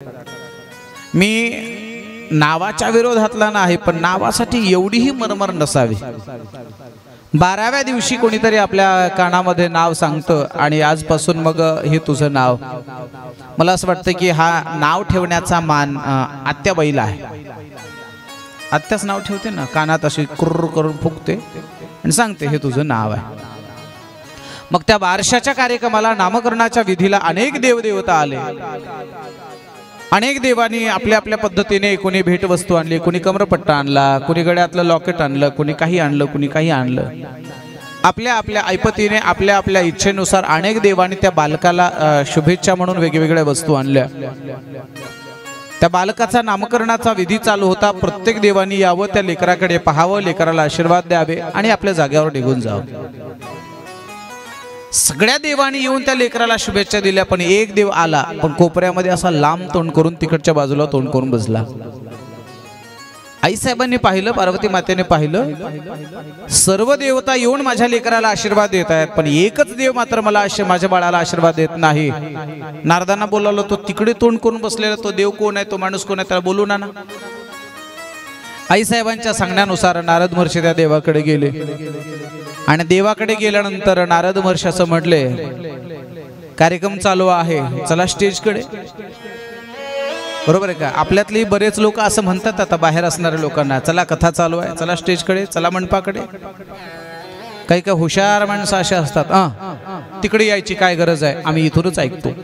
मी नावाच्या विरोधातला नाही, पण नावासाठी एवढीही मरमर नसावी। 12व्या दिवशी कोणीतरी आपल्या कानामध्ये नाव सांगतं आणि आजपासून मग हे तुझं नाव। मला असं वाटतं की हा नाव ठेवण्याचा मान आत्याबाईला आहे। आत्याच नाव ठेवते ना, कानात अशी कुर्र करून फुकते आणि सांगते हे तुझं नाव आहे। मग त्या बारशाच्या कार्यक्रमाला, नामकरणाच्या विधीला अनेक देवदेवता आले। अनेक देवांनी आपल्या आपल्या पद्धतीने, कोणी भेटवस्तू आणली, कोणी कमरपट्टा आणला, कोणी गळ्यातलं लॉकेट आणलं, कोणी काही आणलं, कोणी काही आणलं। आपल्या आपल्या ऐपतीने, आपल्या आपल्या इच्छेनुसार अनेक देवांनी त्या बालकाला शुभेच्छा म्हणून वेगवेगळ्या वस्तू आणल्या। त्या बालकाचा नामकरणाचा विधी चालू होता। प्रत्येक देवानी यावं, त्या लेकराकडे पाहावं, लेकराला आशीर्वाद द्यावे आणि आपल्या जागेवर निघून जावं। सगळ्या देवांनी येऊन त्या लेकराला शुभेच्छा दिल्या, पण एक देव आला, पण कोपऱ्यामध्ये असा लांब तोंड करून तिकडच्या बाजूला तोंड करून बसला। आईसाहेबांनी पाहिलं, पार्वती मातेने पाहिलं, सर्व देवता येऊन माझ्या लेकराला आशीर्वाद देत आहेत, पण एकच देव मात्र मला माझ्या बाळाला आशीर्वाद देत नाही। नारदांना बोलावलं, तो तिकडे तोंड करून बसलेला तो देव कोण आहे, तो माणूस कोण आहे, त्याला बोलून आणा। आईसाहेबांच्या सांगण्यानुसार नारद महर्षी त्या देवाकडे गेले आणि देवाकडे गेल्यानंतर नारद महर्षी असं म्हटले, कार्यक्रम चालू आहे, चला स्टेजकडे। बरोबर आहे का? आपल्यातली बरेच लोक असं म्हणतात आता बाहेर असणाऱ्या लोकांना, चला कथा चालू आहे, चला स्टेजकडे, चला मंडपाकडे। काही काही हुशार माणसं असे असतात, तिकडे यायची काय गरज आहे, आम्ही इथूनच ऐकतो।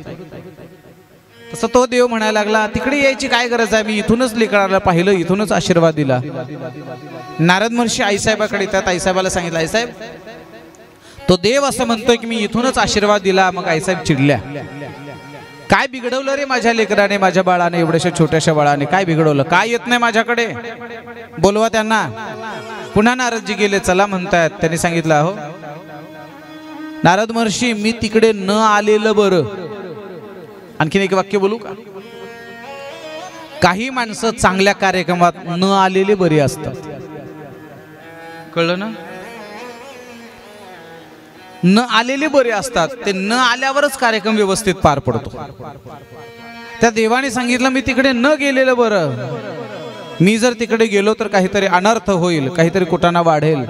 तसं तो देव म्हणायला लागला, तिकडे यायची काय गरज आहे, मी इथूनच लेकराला पाहिलं, इथूनच आशीर्वाद दिला। नारद महर्षी आईसाहेबाकडे येतात, आईसाहेबाला सांगितलं, आईसाहेब तो देव असं म्हणतोय की मी इथूनच आशीर्वाद दिला। मग आईसाहेब चिडल्या, काय बिघडवलं रे माझ्या लेकराने, माझ्या बाळाने, एवढ्याशा छोट्याशा बाळाने काय बिघडवलं, काय येत नाही माझ्याकडे, बोलवा त्यांना। पुन्हा नारदजी गेले, चला म्हणतायत। त्यांनी सांगितलं, हो नारद महर्षी, मी तिकडे न आलेलं बरं। आणखीन एक वाक्य बोलू का? काही माणसं चांगल्या कार्यक्रमात न आलेले बरे असतात, कळलं ना? न आलेले बरे असतात, ते न आल्यावरच कार्यक्रम व्यवस्थित पार पडतो। त्या देवाने सांगितलं, मी तिकडे न गेलेलं बरं, मी जर तिकडे गेलो तर काहीतरी अनर्थ होईल, काहीतरी कुटाणा वाढेल।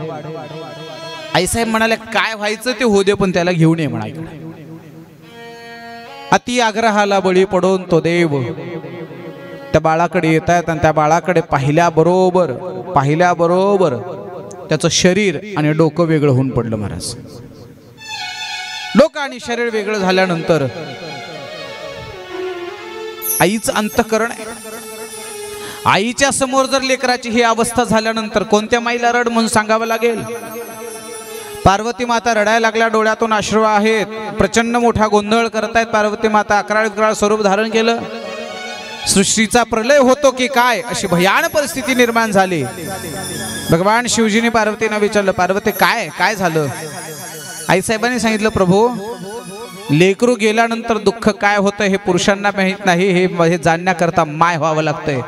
आईसाहेब म्हणाले, काय व्हायचं ते होऊ दे, पण त्याला घेऊन ये म्हणा इकडे। अति आग्रहाला बळी पडून तो देव त्या बाळाकडे येत आहेत आणि त्या बाळाकडे पाहिल्याबरोबर त्याचं शरीर आणि डोकं वेगळं होऊन पडलं। महाराज, डोकं आणि शरीर वेगळं झाल्यानंतर आईचं अंतःकरण आहे। आईच्या समोर जर लेकराची ही अवस्था झाल्यानंतर कोणत्या माईला रड म्हणून सांगावं लागेल? पार्वती माता रडायला लागल्या, डोळ्यातून अश्रू आहेत, प्रचंड मोठा गोंधळ करतायत। पार्वती माता अकराळ स्वरूप धारण केलं, सृष्टीचा प्रलय होतो की काय अशी भयानक परिस्थिती निर्माण झाली। भगवान शिवजीने पार्वतीला विचारलं, पार्वती काय झालं? आईसाहेबांनी सांगितलं, प्रभू लेकरू गेल्यानंतर दुःख काय होतं हे पुरुषांना माहित नाही, हे जाणण्याकरता माय व्हावं लागतंय,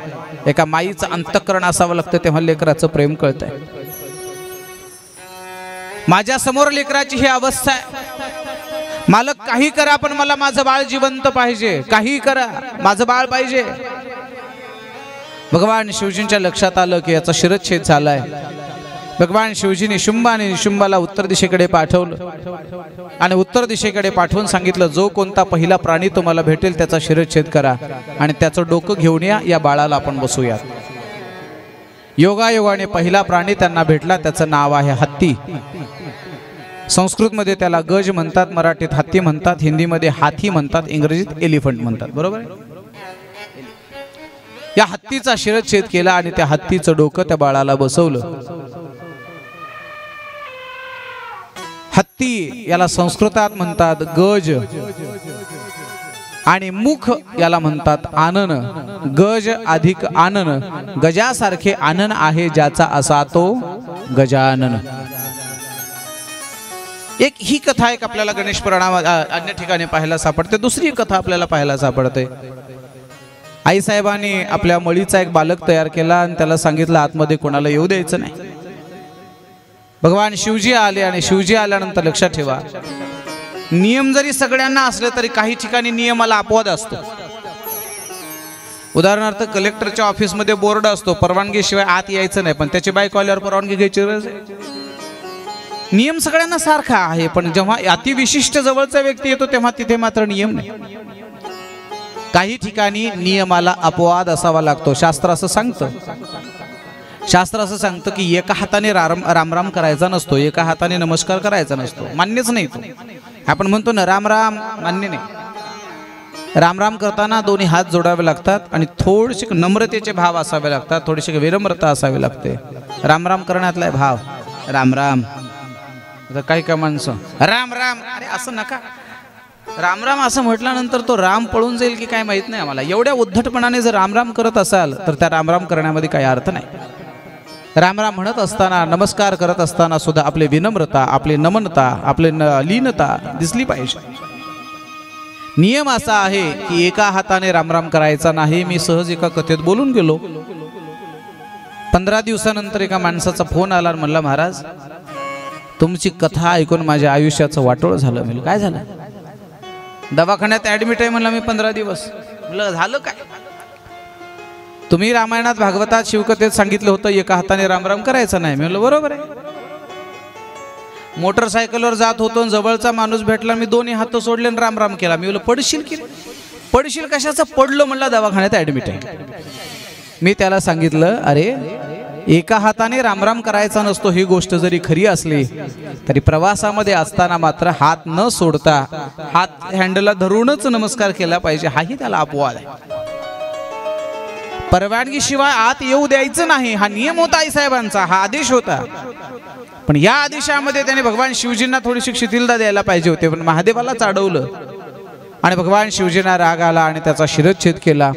एका माईचं अंतःकरण असावं लागतं, तेव्हा लेकराचं प्रेम कळतंय। माझ्या समोर लेकराची ही अवस्था आहे, मालक काही करा पण मला माझं बाळ जिवंत पाहिजे, काही करा माझं बाळ पाहिजे। भगवान शिवजींच्या लक्षात आलं की याचा शिरच्छेद झालाय। भगवान शिवजीने शुंभाला उत्तर दिशेकडे पाठवलं आणि उत्तर दिशेकडे पाठवून सांगितलं, जो कोणता पहिला प्राणी तुम्हाला भेटेल त्याचा शिरच्छेद करा आणि त्याचं डोकं घेऊन या बाळाला आपण बसूयात। योगायोगाने पहिला प्राणी त्यांना भेटला, त्याचं नाव आहे हत्ती। संस्कृत मध्ये त्याला गज म्हणतात, मराठीत हत्ती म्हणतात, हिंदीमध्ये हाथी म्हणतात, इंग्रजीत एलिफंट म्हणतात। बरोबर आहे? या हत्तीचा शिरच्छेद केला आणि त्या हत्तीचं डोकं त्या बाळाला बसवलं। हत्ती याला संस्कृतात म्हणतात गज आणि मुख याला म्हणतात आनन। गज अधिक आनन, गजासारखे आनन आहे ज्याचा असा तो गजानन। एक ही कथा एक आपल्याला गणेश पुराणात अन्य ठिकाणी पाहायला सापडते। दुसरी कथा आपल्याला पाहायला सापडते, आईसाहेबांनी आपल्या मळीचा एक बालक तयार केला आणि त्याला सांगितलं आतमध्ये कोणाला येऊ द्यायचं नाही। भगवान शिवजी आले आणि शिवजी आल्यानंतर लक्षात ठेवा, नियम जरी सगळ्यांना असले तरी काही ठिकाणी नियमाला अपवाद असतो। उदाहरणार्थ कलेक्टरच्या ऑफिसमध्ये बोर्ड असतो, परवानगीशिवाय आत यायचं नाही, पण त्याची बाईक आल्यावर परवानगी घ्यायची गरज आहे. नियम सगळ्यांना सारखा आहे, पण जेव्हा अतिविशिष्ट जवळचा व्यक्ती येतो तेव्हा तिथे मात्र नियम नाही. काही ठिकाणी नियमाला अपवाद असावा लागतो. शास्त्र असं सांगतं की एका हाताने राम राम करायचा नसतो, एका हाताने नमस्कार करायचा नसतो. मान्यच नाही तो. आपण म्हणतो ना राम राम, मान्य नाही. राम राम करताना दोन्ही हात जोडावे लागतात आणि थोडेसे नम्रतेचे भाव असावे लागतात, थोडीशी विनम्रता असावी लागते. राम राम करण्यातला भाव. राम राम. काही का माणसं राम राम, अरे असं नका. राम राम असं म्हटल्यानंतर तो राम पळून जाईल की काय माहित नाही आम्हाला. एवढ्या उद्धटपणाने जर राम राम करत असाल तर त्या राम राम करण्यामध्ये काही अर्थ नाही. राम राम म्हणत असताना, नमस्कार करत असताना सुद्धा आपली विनम्रता, आपली नमनता, आपली लीनता दिसली पाहिजे. नियम असा आहे की एका हाताने राम राम करायचा नाही. मी सहज एका कथेत बोलून गेलो. 15 दिवसानंतर एका माणसाचा फोन आला आणि म्हणला, महाराज तुमची कथा ऐकून माझ्या आयुष्याचं वाटोळ झालं. म्हणलं काय झालं? दवाखान्यात ऍडमिट आहे. म्हणलं मी 15 दिवस. म्हणलं झालं काय? तुम्ही रामायणात, भागवतात, शिवकथेत सांगितलं होतं एका हाताने राम राम करायचं नाही. मी म्हणलं बरोबर आहे. मोटरसायकलवर जात होतो, जवळचा माणूस भेटला, मी दोन्ही हात सोडले आणि राम राम केला. मी म्हणलं पडशील की? पडशील कशाचं? पडलो. म्हणला दवाखान्यात ऍडमिट आहे. मी त्याला सांगितलं, अरे एका हाताने रामराम करायचा नसतो. ही गोष्ट जरी खरी असली तरी प्रवासामध्ये असताना मात्र हात न सोडता हात हँडलला धरूनच नमस्कार केला पाहिजे. हाही त्याला अपवाद आहे. परवानगीशिवाय आत येऊ द्यायचं नाही, हा नियम होता आईसाहेबांचा, हा आदेश होता. पण या आदेशामध्ये त्याने भगवान शिवजींना थोडीशी शिथिलता द्यायला पाहिजे होते, पण महादेवाला चाडवलं आणि भगवान शिवजींना राग आला आणि त्याचा शिरच्छेद केला.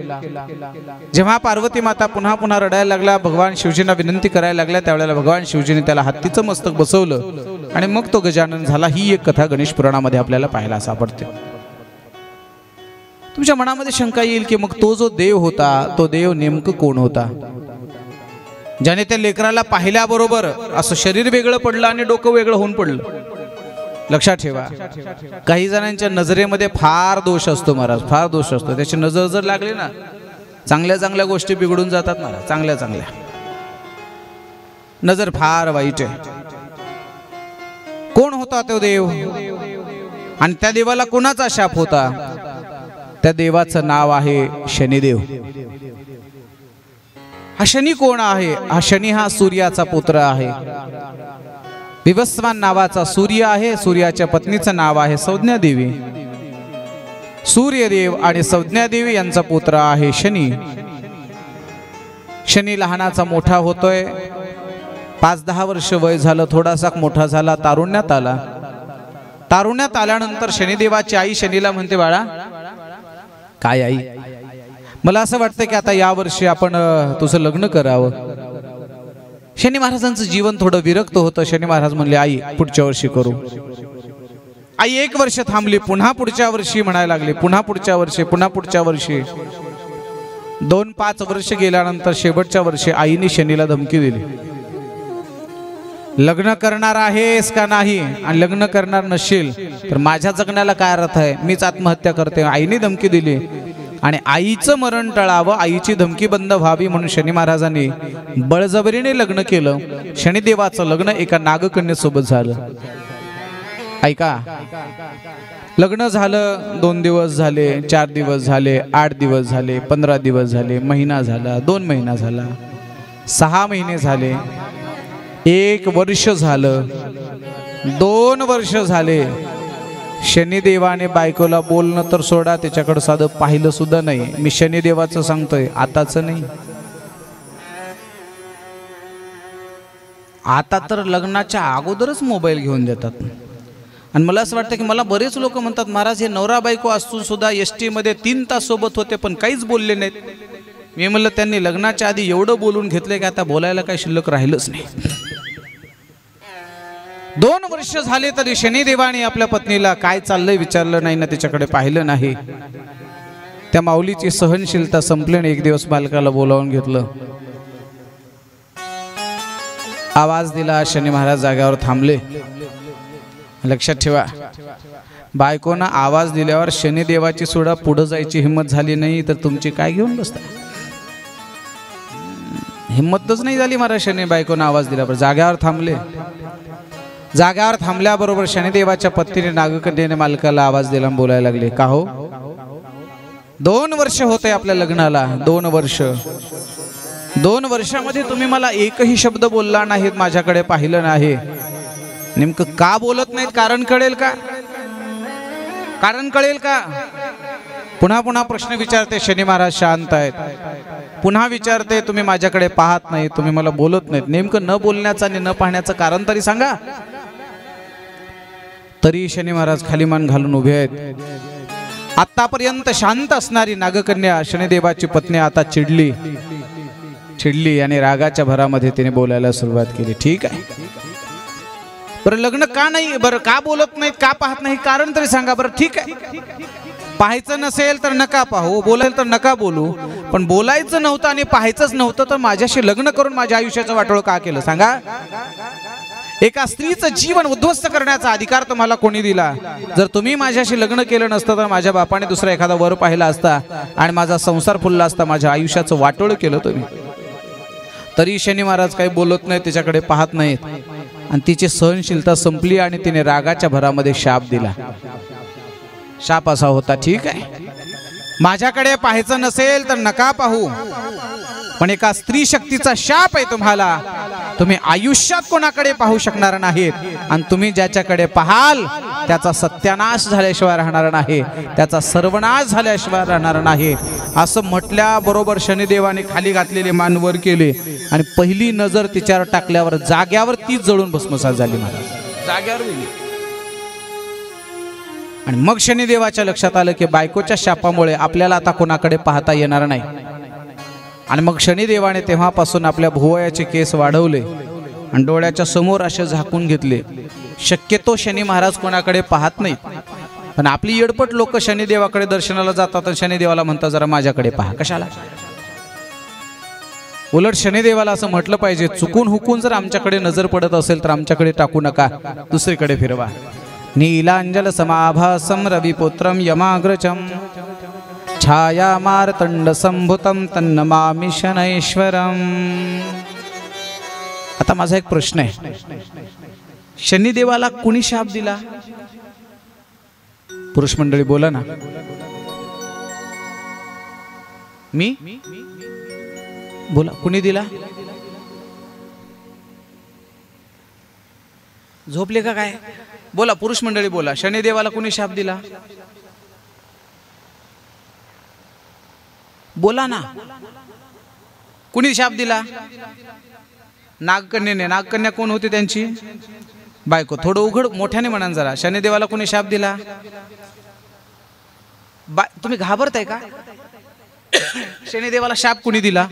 जेव्हा पार्वती माता पुन्हा पुन्हा रडायला लागला, भगवान शिवजींना विनंती करायला लागल्या, त्यावेळेला भगवान शिवजीने त्याला हत्तीचं मस्तक बसवलं आणि मग तो गजानन झाला. ही एक कथा गणेश पुराणामध्ये आपल्याला पाहायला सापडते. तुमच्या मनामध्ये शंका येईल की मग तो जो देव होता, तो देव नेमकं कोण होता? ज्याने त्या लेकराला पाहिल्याबरोबर असं शरीर वेगळं पडलं आणि डोकं वेगळं होऊन पडलं. लक्षात ठेवा, काही जणांच्या नजरेमध्ये फार दोष असतो महाराज, फार दोष असतो. त्याची नजर जर लागली ना, चांगल्या चांगल्या गोष्टी बिघडून जातात महाराज. चांगल्या चांगल्या नजर फार वाईट आहे. कोण होता तो देव आणि त्या देवाला कोणाचा शाप होता? त्या देवाचं नाव आहे शनिदेव. हा शनी कोण आहे? हा शनी हा सूर्याचा पुत्र आहे. विवस्वान नावाचा सूर्य आहे. सूर्याच्या पत्नीचं नाव आहे संज्ञा देवी. सूर्यदेव आणि संज्ञा देवी यांचा पुत्र आहे शनी. शनी लहानाचा मोठा होतोय. 5-10 वर्ष वय झालं, थोडासा मोठा झाला, तारुण्यात आला. तारुण्यात आल्यानंतर शनिदेवाची आई शनीला म्हणते, बाळा काय आई, मला असं वाटतं की आता या वर्षी आपण तुझं लग्न करावं. शनी महाराजांचं जीवन थोडं विरक्त होतं. शनी महाराज म्हणले, आई पुढच्या वर्षी करू. आई 1 वर्ष थांबली, पुन्हा पुढच्या वर्षी म्हणायला लागली, पुन्हा पुढच्या वर्षी, पुन्हा पुढच्या वर्षी. 2-5 वर्ष गेल्यानंतर शेवटच्या वर्षी आईने शनीला धमकी दिली, लग्न करणार आहेस का नाही, आणि लग्न करणार नसशील तर माझ्या जगण्याला काय अर्थ आहे, मीच आत्महत्या करते. आईने धमकी दिली आणि आईचं मरण टळावं, आईची धमकी बंद व्हावी म्हणून शनी महाराजांनी बळजबरीने लग्न केलं. शनिदेवाचं लग्न एका नागकन्येसोबत झालं. ऐका, लग्न झालं. 2 दिवस झाले, 4 दिवस झाले, 8 दिवस झाले, 15 दिवस झाले, महिना झाला, 2 महिना झाला, 6 महिने झाले, 1 वर्ष झालं, 2 वर्ष झाले. शनिदेवाने बायकोला बोलणं तर सोडा, त्याच्याकडे साधं पाहिलं सुद्धा नाही. मी शनिदेवाचं सांगतोय, आताच नाही. आता तर लग्नाच्या अगोदरच मोबाईल घेऊन देतात. आणि मला असं वाटतं की मला बरेच लोक म्हणतात, महाराज हे नवरा बायको असून सुद्धा एसटी मध्ये 3 तास सोबत होते पण काहीच बोलले नाहीत. मी म्हणलं त्यांनी लग्नाच्या आधी एवढं बोलून घेतलंय की आता बोलायला काही शिल्लक राहिलंच नाही. 2 वर्ष झाले तरी शनिदेवाने आपल्या पत्नीला काय चाललंय विचारलं नाही ना, तिच्याकडे पाहिलं नाही. त्या माऊलीची सहनशीलता संपली आणि एक दिवस बालकाला बोलावून घेतलं, आवाज दिला. शनी महाराज जाग्यावर थांबले. लक्षात ठेवा, बायकोना आवाज दिल्यावर शनिदेवाची सुद्धा पुढे जायची हिंमत झाली नाही तर तुमची काय घेऊन बसता. हिंमतच नाही झाली महाराज शनी बायकोनं आवाज दिला, पण जाग्यावर थांबले. जाग्यावर थांबल्याबरोबर शनिदेवाच्या पत्नीने नागकन्येने मालकाला आवाज दिला, बोलायला लागले, का हो 2 वर्ष होते आपल्या लग्नाला, 2 वर्ष, 2 वर्षामध्ये तुम्ही मला एकही शब्द बोलला नाहीत, माझ्याकडे पाहिलं नाही. नेमकं का बोलत नाहीत? कारण कळेल का? कारण कळेल का? पुन्हा पुन्हा प्रश्न विचारते. शनी महाराज शांत आहेत. पुन्हा विचारते, तुम्ही माझ्याकडे पाहत नाही, तुम्ही मला बोलत नाहीत, नेमकं न बोलण्याचं आणि न पाहण्याचं कारण तरी सांगा. तरी शनी महाराज खाली मान घालून उभे आहेत. आतापर्यंत शांत असणारी नागकन्या शनिदेवाची पत्नी आता चिडली आणि रागाच्या भरामध्ये तिने बोलायला सुरुवात केली. ठीक आहे, बरं लग्न का नाही, बरं का बोलत नाहीत, का पाहत नाही, कारण तरी सांगा. बरं ठीक आहे, पाहायचं नसेल तर नका पाहू, बोलायला तर नका बोलू, पण बोलायचं नव्हतं आणि पाहायचंच नव्हतं तर माझ्याशी लग्न करून माझ्या आयुष्याचं वाटोळं का केलं सांगा. एका स्त्रीचं जीवन उद्ध्वस्त करण्याचा अधिकार तुम्हाला कोणी दिला? जर तुम्ही माझ्याशी लग्न केलं नसतं तर माझ्या बापाने दुसरा एखादा वर पाहिला असता आणि माझा संसार फुलला असता, माझ्या आयुष्याचं वाटोळं केलं तुम्ही. तरी शनी महाराज काही बोलत नाहीत, तिच्याकडे पाहत नाहीत आणि तिची सहनशीलता संपली आणि तिने रागाच्या भरामध्ये शाप दिला. शाप असा होता, ठीक आहे, माझ्याकडे पाहायचं नसेल तर नका पाहू, पण एका स्त्री शक्तीचा शाप आहे तुम्हाला. तुम्ही आयुष्यात कोणाकडे पाहू शकणार नाहीत आणि तुम्ही ज्याच्याकडे पाहाल त्याचा सत्यानाश झाल्याशिवाय राहणार नाही, त्याचा सर्वनाश झाल्याशिवाय राहणार नाही. असं म्हटल्याबरोबर शनिदेवाने खाली घातलेले मान वर केले आणि पहिली नजर तिच्यावर टाकल्यावर जाग्यावर तीच जळून भस्मसात झाली. महाराज जाग्यावर गेली. आणि मग शनिदेवाच्या लक्षात आलं की बायकोच्या शापामुळे आपल्याला आता कोणाकडे पाहता येणार नाही. आणि मग शनिदेवाने तेव्हापासून आपल्या भुवयाचे केस वाढवले आणि डोळ्याच्या समोर असे झाकून घेतले. शक्यतो शनी महाराज कोणाकडे पाहत नाहीत, पण आपली येडपट लोक शनिदेवाकडे दर्शनाला जातात आणि शनिदेवाला म्हणतात जरा माझ्याकडे पहा. कशाला? उलट शनिदेवाला असं म्हटलं पाहिजे, चुकून हुकून जर आमच्याकडे नजर पडत असेल तर आमच्याकडे टाकू नका, दुसरीकडे फिरवा. नीलांजल समाभासम रविपुत्रम यमाग्रजम छाया मार्तंड संभुतम तन्नमामि शनैश्वरम. आता माझा एक प्रश्न आहे, शनिदेवाला कुणी शाप दिला? पुरुष मंडळी बोला ना. मी बोला, कुणी दिला? झोपले का काय? बोला पुरुष मंडळी बोला, शनिदेवाला कुणी शाप दिला? बोला ना, कुणी शाप दिला? नागकन्येने. नागकन्या कोण होती? त्यांची बायको. थोडं उघड मोठ्याने म्हणा जरा. शनिदेवाला कोणी शाप दिला? तुम्ही घाबरताय का? शनिदेवाला शाप कोणी दिला?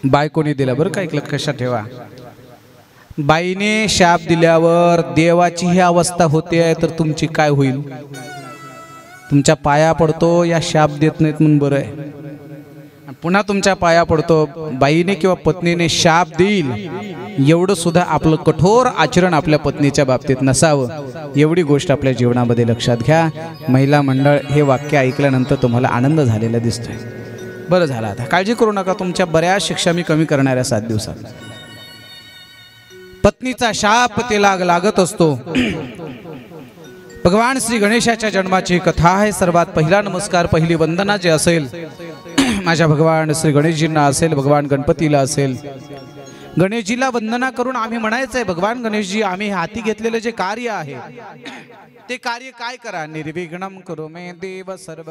बायकोने दिला. बरं का, एक लक्षात ठेवा. बाईने शाप दिल्यावर देवाची ही अवस्था होते तर तुमची काय होईल? तुमच्या पाया पडतो, या शाप देत नाहीत म्हणून बरं आहे. पुन्हा तुमच्या पाया पडतो, बाईने किंवा पत्नीने शाप देईल एवढं सुद्धा आपलं कठोर आचरण आपल्या पत्नीच्या बाबतीत नसावं, एवढी गोष्ट आपल्या जीवनामध्ये लक्षात घ्या. महिला मंडळ, हे वाक्य ऐकल्यानंतर तुम्हाला आनंद झालेला दिसतोय. बरं झालं, आता काळजी करू नका, तुमच्या बऱ्याच शिक्षा मी कमी करणाऱ्या 7 दिवसात. पत्नीचा शाप तिला लागत असतो. भगवान श्री गणेशाच्या जन्माची कथा आहे. सर्वात पहिला नमस्कार, पहिली वंदना जे असेल माझ्या भगवान श्री गणेशजींना असेल, भगवान गणपतीला असेल. गणेशजीला वंदना करून आम्ही म्हणायचंय, भगवान गणेशजी, आम्ही हाती घेतलेलं जे कार्य आहे ते कार्य काय करा? निर्विघ्नं कुरु मे देव सर्व